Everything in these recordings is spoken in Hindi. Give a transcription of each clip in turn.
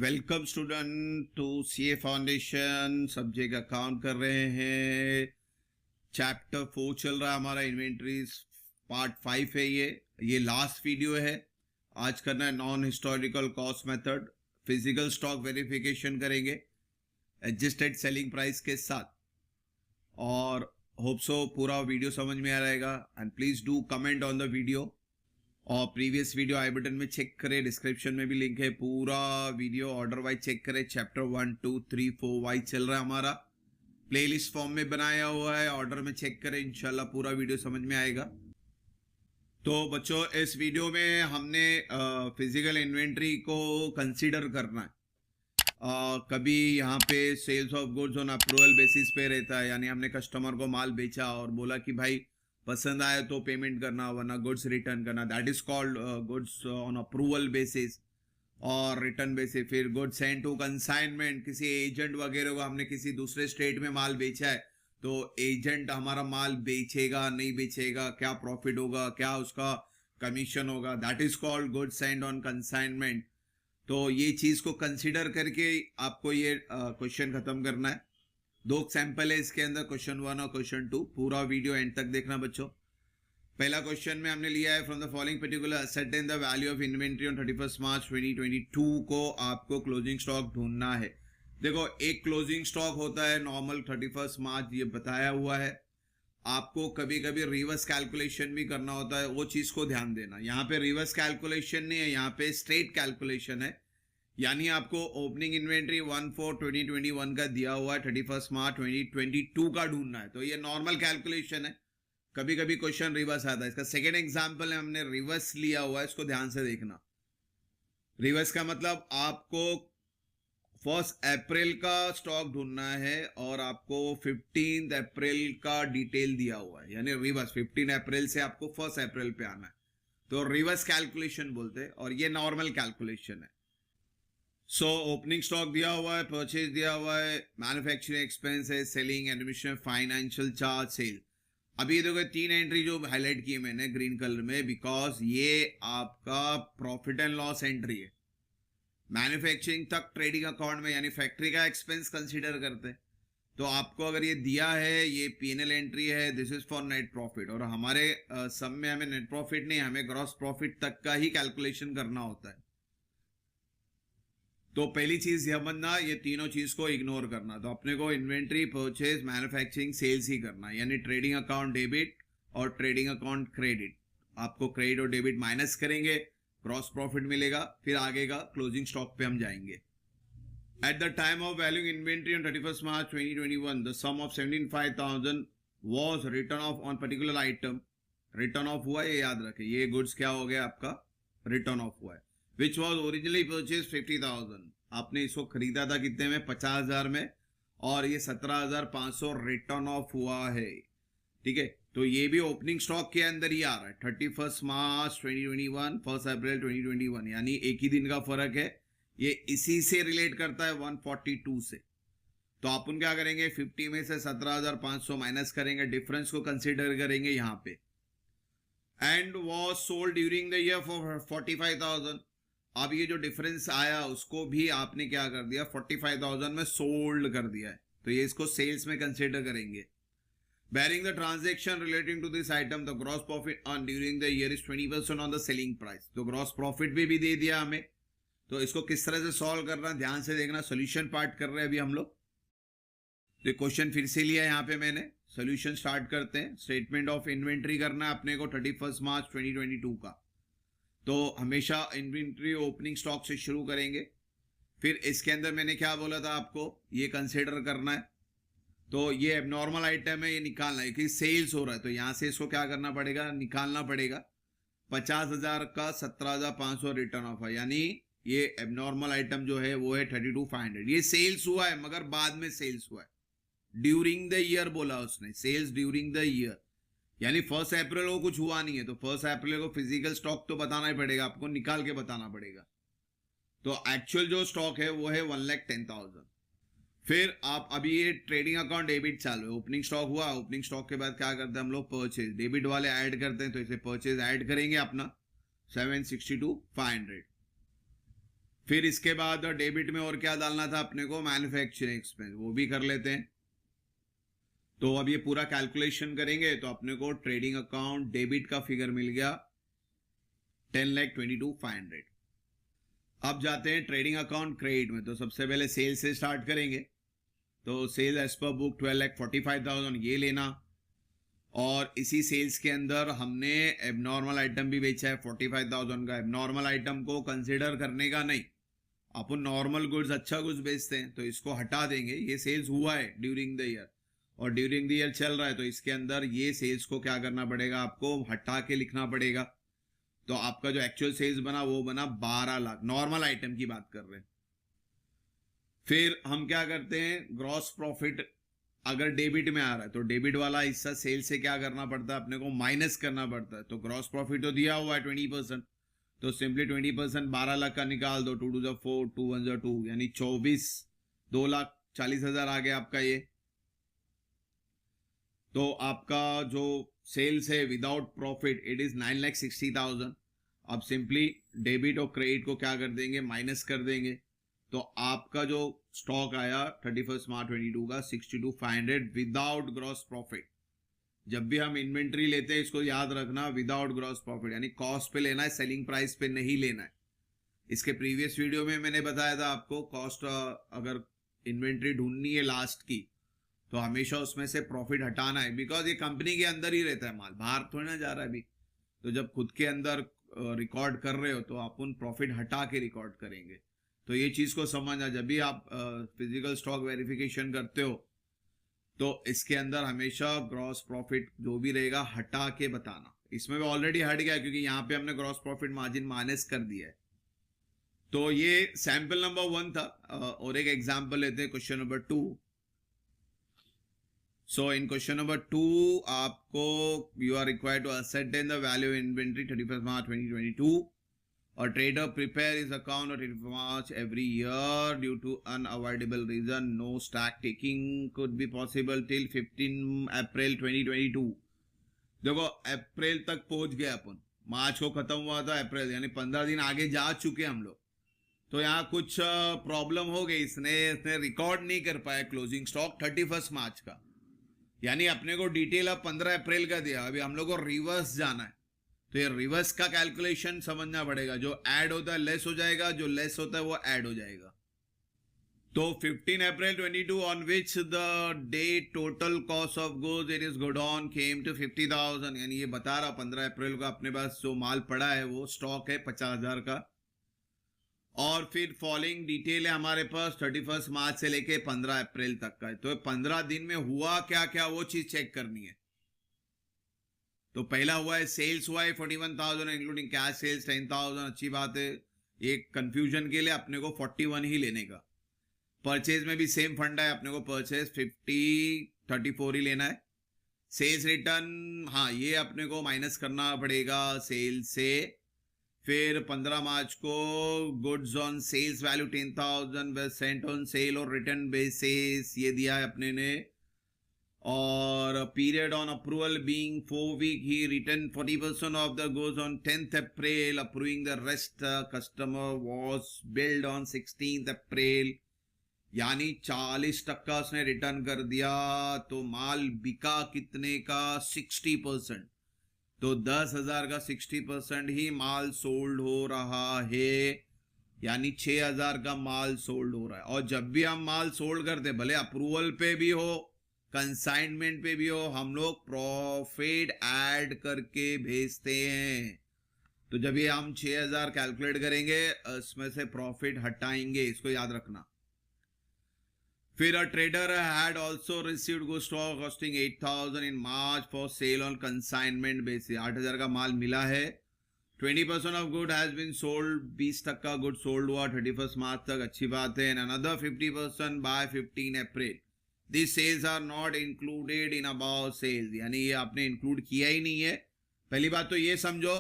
Welcome student to CA foundation. Subject account कर रहे हैं। चैप्टर 4 चल रहा है हमारा, इन्वेंट्रीज पार्ट 5 है। ये लास्ट वीडियो है। आज करना है non historical cost method. Physical stock verification करेंगे एडजस्टेड सेलिंग प्राइस के साथ, और होप सो पूरा वीडियो समझ में आ रहेगा। And please do comment on the video, और प्रीवियस वीडियो आई बटन में चेक करें, डिस्क्रिप्शन में भी लिंक है। पूरा वीडियो ऑर्डर वाइज चेक करें। चैप्टर 1, 2, 3, 4 वाइज चल रहा है हमारा। प्लेलिस्ट फॉर्म में बनाया हुआ है, ऑर्डर में चेक करें, इंशाल्लाह पूरा वीडियो समझ में आएगा। तो बच्चों, इस वीडियो में हमने फिजिकल इन्वेंट्री को कंसीडर करना है। कभी यहाँ पे sales of goods on approval basis पे रहता है, यानी हमने कस्टमर को माल बेचा और बोला कि भाई पसंद आए तो पेमेंट करना, वरना गुड्स रिटर्न करना। That is called goods on approval basis और रिटर्न बेसिस। फिर गुड्स सेंड टू कंसाइनमेंट, किसी एजेंट वगैरह को हमने किसी दूसरे स्टेट में माल बेचा है, तो एजेंट हमारा माल बेचेगा नहीं बेचेगा, क्या प्रॉफिट होगा, क्या उसका कमीशन होगा, that is called goods send on consignment. तो ये चीज को कंसिडर करके आपको ये क्वेश्चन खत्म करना है। 2 सैंपल है इसके अंदर, क्वेश्चन 1 और क्वेश्चन 2। पूरा वीडियो एंड तक देखना बच्चों। पहला क्वेश्चन में हमने लिया है, from the following particular ascertain the value of inventory on 31 मार्च 2022 को आपको क्लोजिंग स्टॉक ढूंढना है। देखो, एक क्लोजिंग स्टॉक होता है नॉर्मल 31 मार्च, ये बताया हुआ है। आपको कभी कभी रिवर्स कैलकुलेशन भी करना होता है, वो चीज को ध्यान देना। यहाँ पे रिवर्स कैलकुलेशन नहीं है, यहाँ पे स्ट्रेट कैलकुलेशन है। यानी आपको ओपनिंग इन्वेंट्री 1/4/2021 का दिया हुआ है, 31 मार्च 2022 का ढूंढना है। तो ये नॉर्मल कैलकुलेशन है। कभी कभी क्वेश्चन रिवर्स आता है। इसका सेकेंड एग्जांपल है, हमने रिवर्स लिया हुआ है, इसको ध्यान से देखना। रिवर्स का मतलब आपको 1 अप्रैल का स्टॉक ढूंढना है और आपको 15 अप्रैल का डिटेल दिया हुआ है, यानी रिवर्स 15 अप्रैल से आपको 1 अप्रैल पे आना है। तो रिवर्स कैलकुलेशन बोलते हैं, और ये नॉर्मल कैलकुलेशन है। सो ओपनिंग स्टॉक दिया हुआ है, परचेज दिया हुआ है, मैन्युफैक्चरिंग एक्सपेंस है, selling, admission, financial charge, sale. अभी देखो 3 एंट्री जो हाईलाइट की मैंने ग्रीन कलर में, बिकॉज ये आपका प्रॉफिट एंड लॉस एंट्री है। मैन्युफैक्चरिंग तक ट्रेडिंग अकाउंट में, यानी फैक्ट्री का एक्सपेंस कंसीडर करते हैं। तो आपको अगर ये दिया है, ये पीएनएल एंट्री है, this is for net profit. और हमारे सब में हमें नेट प्रॉफिट नहीं, हमें ग्रॉस प्रॉफिट तक का ही कैलकुलेशन करना होता है। तो पहली चीज यह बनना, ये तीनों चीज को इग्नोर करना। तो अपने को इन्वेंट्री, परचेज, मैन्युफैक्चरिंग, सेल्स ही करना है, यानी ट्रेडिंग अकाउंट डेबिट और ट्रेडिंग अकाउंट क्रेडिट। आपको क्रेडिट और डेबिट माइनस करेंगे, ग्रॉस प्रॉफिट मिलेगा। फिर आगे का क्लोजिंग स्टॉक पे हम जाएंगे। At the time of valuing inventory on 31 March 2021 the sum of 75,000 was written off on particular item. Written off हुआ है, ये याद रखें। ये गुड्स क्या हो गया आपका, रिटर्न ऑफ हुआ है। Which was originally purchased 50,000। आपने इसको खरीदा था कितने में, 50,000 में, और ये 17,500 रिटर्न ऑफ हुआ है। ठीक है, तो ये भी ओपनिंग स्टॉक के अंदर ही आ रहा है। 31 मार्च 2021, 1 अप्रैल 2021, यानी एक ही दिन का फर्क है। ये इसी से रिलेट करता है 142 से। तो अपन क्या करेंगे, 50 में से 17,500 माइनस करेंगे, डिफरेंस को कंसिडर करेंगे यहाँ पे। And was sold during the year for 45,000। अब ये जो डिफरेंस आया उसको भी आपने क्या कर दिया, 45,000 में सोल्ड कर दिया है। तो ये इसको सेल्स में कंसीडर करेंगे। Bearing the transaction relating to this item the gross profit earn during the year is 20% on the selling price. तो ग्रॉस प्रॉफिट भी दे दिया हमें। तो इसको किस तरह से सॉल्व करना, ध्यान से देखना। सोल्यूशन पार्ट कर रहे हैं अभी हम लोग। तो क्वेश्चन फिर से लिया यहाँ पे मैंने, सोल्यूशन स्टार्ट करते हैं। स्टेटमेंट ऑफ इन्वेंट्री करना है अपने को 31 मार्च 2022 का। तो हमेशा इन्वेंट्री ओपनिंग स्टॉक से शुरू करेंगे। फिर इसके अंदर मैंने क्या बोला था आपको, ये कंसीडर करना है। तो ये एबनॉर्मल आइटम है, ये निकालना है कि सेल्स हो रहा है। तो यहां से इसको क्या करना पड़ेगा, निकालना पड़ेगा। 50,000 का 17,500 रिटर्न ऑफ है, यानी ये एबनॉर्मल आइटम जो है वो है 32,500। ये सेल्स हुआ है, मगर बाद में सेल्स हुआ है। ड्यूरिंग द ईयर बोला उसने, सेल्स ड्यूरिंग द ईयर, यानी 1 अप्रैल को कुछ हुआ नहीं है। तो 1 अप्रैल को फिजिकल स्टॉक तो बताना ही पड़ेगा, आपको निकाल के बताना पड़ेगा। तो एक्चुअल जो स्टॉक है वो है 1,10,000। फिर आप अभी ये ट्रेडिंग अकाउंट डेबिट चालू है, ओपनिंग स्टॉक हुआ। ओपनिंग स्टॉक के बाद क्या करते हैं हम लोग, परचेज। डेबिट वाले ऐड करते हैं, तो इसे परचेज ऐड करेंगे अपना 762,500। फिर इसके बाद डेबिट में और क्या डालना था अपने को, मैन्युफैक्चरिंग एक्सपेंस, वो भी कर लेते हैं। तो अब ये पूरा कैलकुलेशन करेंगे तो अपने को ट्रेडिंग अकाउंट डेबिट का फिगर मिल गया 10,22,500। अब जाते हैं ट्रेडिंग अकाउंट क्रेडिट में। तो सबसे पहले सेल से स्टार्ट करेंगे। तो सेल एज पर बुक 12,45,000 ये लेना, और इसी सेल्स के अंदर हमने एबनॉर्मल आइटम भी बेचा है 45,000 का। एबनॉर्मल आइटम को कंसिडर करने का नहीं, अपन नॉर्मल गुड्स अच्छा गुड्स बेचते हैं, तो इसको हटा देंगे। ये सेल्स हुआ है ड्यूरिंग द ईयर और ड्यूरिंग द ईयर चल रहा है, तो इसके अंदर ये सेल्स को क्या करना पड़ेगा, आपको हटा के लिखना पड़ेगा। तो आपका जो एक्चुअल सेल्स बना वो बना 12 लाख, नॉर्मल आइटम की बात कर रहे हैं। फिर हम क्या करते हैं, ग्रॉस प्रॉफिट अगर डेबिट में आ रहा है तो डेबिट वाला हिस्सा सेल से क्या करना पड़ता है, अपने को माइनस करना पड़ता है। तो ग्रॉस प्रॉफिट तो दिया हुआ है 20%, तो सिंपली 20% 12 लाख का निकाल दो, 2 2 4 2 1 2, यानी 24, 2,40,000 आ गया आपका ये। तो आपका जो सेल्स है विदाउट प्रॉफिट इट इज 9,60,000। अब सिंपली डेबिट और क्रेडिट को क्या कर देंगे, माइनस कर देंगे। तो आपका जो स्टॉक आया 31 मार्च 22 का 62,500 विदाउट ग्रॉस प्रॉफिट। जब भी हम इन्वेंट्री लेते हैं इसको याद रखना, विदाउट ग्रॉस प्रॉफिट, यानी कॉस्ट पे लेना है, सेलिंग प्राइस पे नहीं लेना है। इसके प्रीवियस वीडियो में मैंने बताया था आपको, कॉस्ट अगर इन्वेंट्री ढूंढनी है लास्ट की तो हमेशा उसमें से प्रॉफिट हटाना है, बिकॉज ये कंपनी के अंदर ही रहता है माल, बाहर थोड़ी ना जा रहा है अभी। तो जब खुद के अंदर रिकॉर्ड कर रहे हो तो अपन प्रॉफिट हटा के रिकॉर्ड करेंगे। तो ये चीज को समझना, जब भी आप फिजिकल स्टॉक वेरिफिकेशन करते हो तो इसके अंदर हमेशा ग्रॉस प्रॉफिट जो भी रहेगा हटा के बताना। इसमें भी ऑलरेडी हट गया क्योंकि यहाँ पे हमने ग्रॉस प्रॉफिट मार्जिन माइनस कर दिया है। तो ये सैंपल नंबर 1 था। और एक एग्जांपल लेते हैं, question number 2। So in question number 2 आपको you are required to ascertain the value of inventory 31st March 2022. A trader prepare his account on 31st March every year. Due to unavoidable reason, no stock taking could be possible till 15 April 2022. देखो अप्रैल तक पहुंच गए अपन, मार्च को खत्म हुआ था अप्रैल, यानी 15 दिन आगे जा चुके हम लोग। तो यहाँ कुछ प्रॉब्लम हो गई, इसने रिकॉर्ड नहीं कर पाया क्लोजिंग स्टॉक 31 मार्च का, यानी अपने को डिटेल अब 15 अप्रैल का दिया। अभी हम लोग को रिवर्स जाना है, तो ये रिवर्स का कैलकुलेशन समझना पड़ेगा। जो ऐड होता है लेस हो जाएगा, जो लेस होता है वो ऐड हो जाएगा। तो 15 April 22 on which the day total cost of goods in is godown came to 50,000, यानी ये बता रहा 15 अप्रैल को अपने पास जो माल पड़ा है वो स्टॉक है 50,000 का। और फिर फॉलोइंग डिटेल है हमारे पास 31 मार्च से लेके 15 अप्रैल तक का है। तो 15 दिन में हुआ क्या क्या वो चीज चेक करनी है। तो पहला हुआ है सेल्स हुआ है 41,000 इंक्लूडिंग कैश सेल्स 10,000, अच्छी बात है। एक कंफ्यूजन के लिए अपने को 41 ही लेने का। परचेज में भी सेम फंडा है, अपने को परचेज 34 ही लेना है। सेल्स रिटर्न, हाँ ये अपने को माइनस करना पड़ेगा सेल्स से। फिर 15 मार्च को goods on sales value 10,000 sent on sale और रिटर्न बेसिस, ये दिया है अपने ने। और period on approval being 4 week, he return 40% of the goods on 10th April, approving the rest customer was billed on 16th April, यानी 40% उसने रिटर्न कर दिया। तो माल बिका कितने का, 60%। तो 10,000 का 60% ही माल सोल्ड हो रहा है, यानी 6,000 का माल सोल्ड हो रहा है। और जब भी हम माल सोल्ड करते, भले अप्रूवल पे भी हो कंसाइनमेंट पे भी हो, हम लोग प्रॉफिट ऐड करके भेजते हैं। तो जब ये हम 6,000 कैलकुलेट करेंगे इसमें से प्रॉफिट हटाएंगे, इसको याद रखना। फिर a trader had also received good stock costing 8,000 in March for sale on consignment basis. 8,000 का माल मिला है, 20% of good has been sold, 20 तक का गुड सोल्ड हुआ 31 मार्च तक, अच्छी बात है। and another 50% by 15 April. These sales are not included in above sales, यानी ये आपने इंक्लूड किया ही नहीं है। पहली बात तो ये समझो,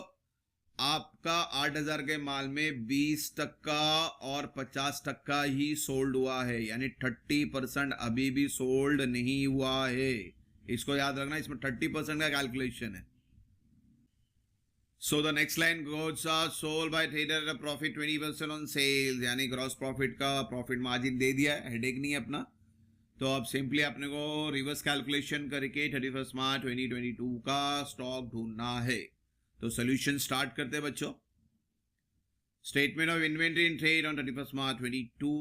आपका 8,000 के माल में 20% और 50% ही सोल्ड हुआ है, यानी 30% अभी भी सोल्ड नहीं हुआ है। इसको याद रखना, इसमें 30% का कैलकुलेशन है। So the next line, goods are sold by trader at a profit 20% on sales, यानी ग्रॉस प्रॉफिट का प्रॉफिट मार्जिन दे दिया है, हेडेक नहीं है अपना। तो अब सिंपली अपने को रिवर्स कैलकुलेशन करके 31 मार्च 2022 का स्टॉक ढूंढना है। तो सोल्यूशन स्टार्ट करते हैं बच्चों। Statement of inventory in trade on 31 March 22,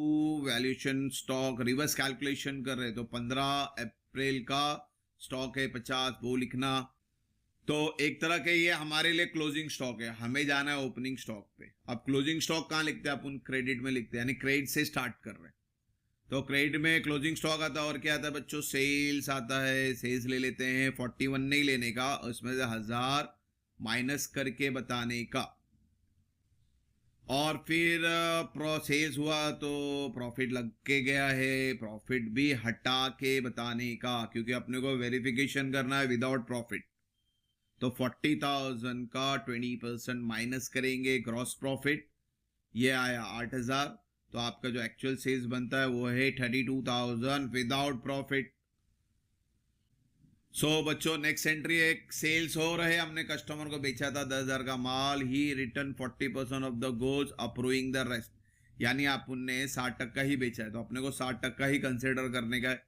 valuation stock reverse calculation कर रहे हैं। तो 15 अप्रैल का स्टॉक है 50, वो लिखना। तो एक तरह के ये हमारे लिए क्लोजिंग स्टॉक है, हमें जाना है ओपनिंग स्टॉक पे। अब क्लोजिंग स्टॉक कहाँ लिखते हैं अपन? क्रेडिट में लिखते हैं, यानी क्रेडिट से स्टार्ट कर रहे हैं। तो क्रेडिट में क्लोजिंग स्टॉक आता है और क्या आता है बच्चों? सेल्स आता है। सेल्स ले लेते हैं, 41 नहीं लेने का, उसमें से 1000 माइनस करके बताने का। और फिर सेल्स हुआ तो प्रॉफिट लग के गया है, प्रॉफिट भी हटा के बताने का, क्योंकि अपने को वेरिफिकेशन करना है विदाउट प्रॉफिट। तो 40,000 का 20% माइनस करेंगे ग्रॉस प्रॉफिट, ये आया 8,000। तो आपका जो एक्चुअल सेल्स बनता है वो है 32,000 विदाउट प्रॉफिट। सो बच्चों नेक्स्ट एंट्री एक सेल्स हो रहे, हमने कस्टमर को बेचा था 10,000 का माल, he return 40% of the goods approving the rest, यानी आपने 60% ही बेचा है, तो अपने को 60% ही कंसिडर करने का है।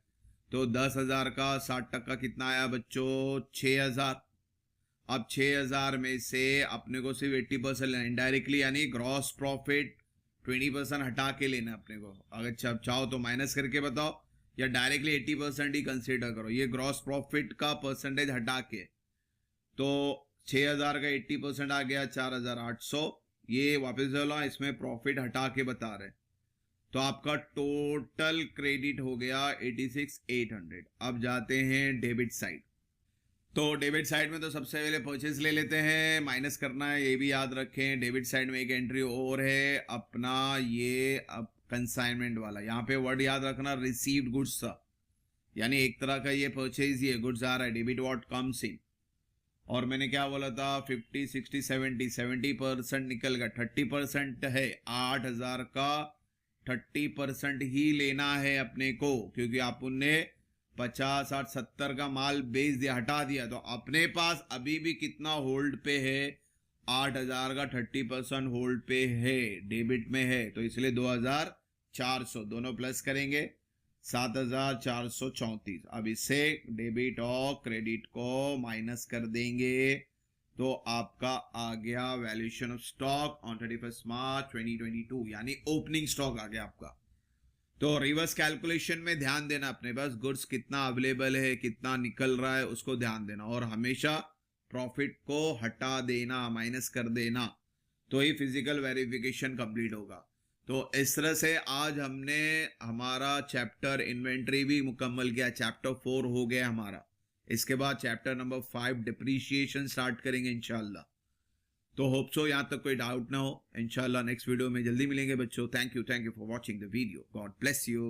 तो 10,000 का 60% कितना आया बच्चों? 6,000। अब 6,000 में से अपने को सिर्फ 80% लेना इनडायरेक्टली, यानी ग्रॉस प्रॉफिट 20% हटा के लेना अपने को। अगर चाहो तो माइनस करके बताओ या डायरेक्टली 80% ही कंसीडर करो। ये ग्रॉस प्रॉफिट का परसेंटेज हटा के, तो 6,000 का 80% आ गया 4,800। ये वापस बोला, इसमें प्रॉफिट हटा के बता रहे, तो आपका टोटल क्रेडिट हो गया 86,800। अब जाते हैं डेबिट साइड। तो डेबिट साइड में तो सबसे पहले परचेज ले लेते हैं, माइनस करना है, ये भी याद रखें। डेबिट साइड में एक एंट्री और है अपना, ये अब कंसाइनमेंट वाला। यहाँ पे वर्ड याद रखना, रिसीव्ड गुड्स, यानी एक तरह का ये परचेज, ये गुड्स आ रहा है, डेबिट व्हाट कम्स इन। और मैंने क्या बोला था? 50, 60, 70% निकल गया, 30% है। 8,000 का 30% ही लेना है अपने को, क्योंकि आपने 50, 60, 70 का माल बेच दिया, हटा दिया। तो अपने पास अभी भी कितना होल्ड पे है? 8,000 का 30% होल्ड पे है, डेबिट में है, तो इसलिए 2,400 दोनों प्लस करेंगे, 7,434। अब इससे डेबिट और क्रेडिट को माइनस कर देंगे, तो आपका आ गया वैल्यूएशन ऑफ स्टॉक ऑन 31 मार्च 2022, यानी ओपनिंग स्टॉक आ गया आपका। तो रिवर्स कैलकुलेशन में ध्यान देना, अपने पास गुड्स कितना अवेलेबल है, कितना निकल रहा है, उसको ध्यान देना, और हमेशा प्रॉफिट को हटा देना, माइनस कर देना, तो ही फिजिकल वेरिफिकेशन कंप्लीट होगा। तो इस तरह से आज हमने हमारा चैप्टर इन्वेंट्री भी मुकम्मल किया, चैप्टर 4 हो गया हमारा। इसके बाद चैप्टर नंबर 5 डिप्रीशिएशन स्टार्ट करेंगे इंशाल्लाह। तो होप सो यहाँ तक कोई डाउट ना हो। इंशाल्लाह नेक्स्ट वीडियो में जल्दी मिलेंगे बच्चों। Thank you for watching the video. God bless you.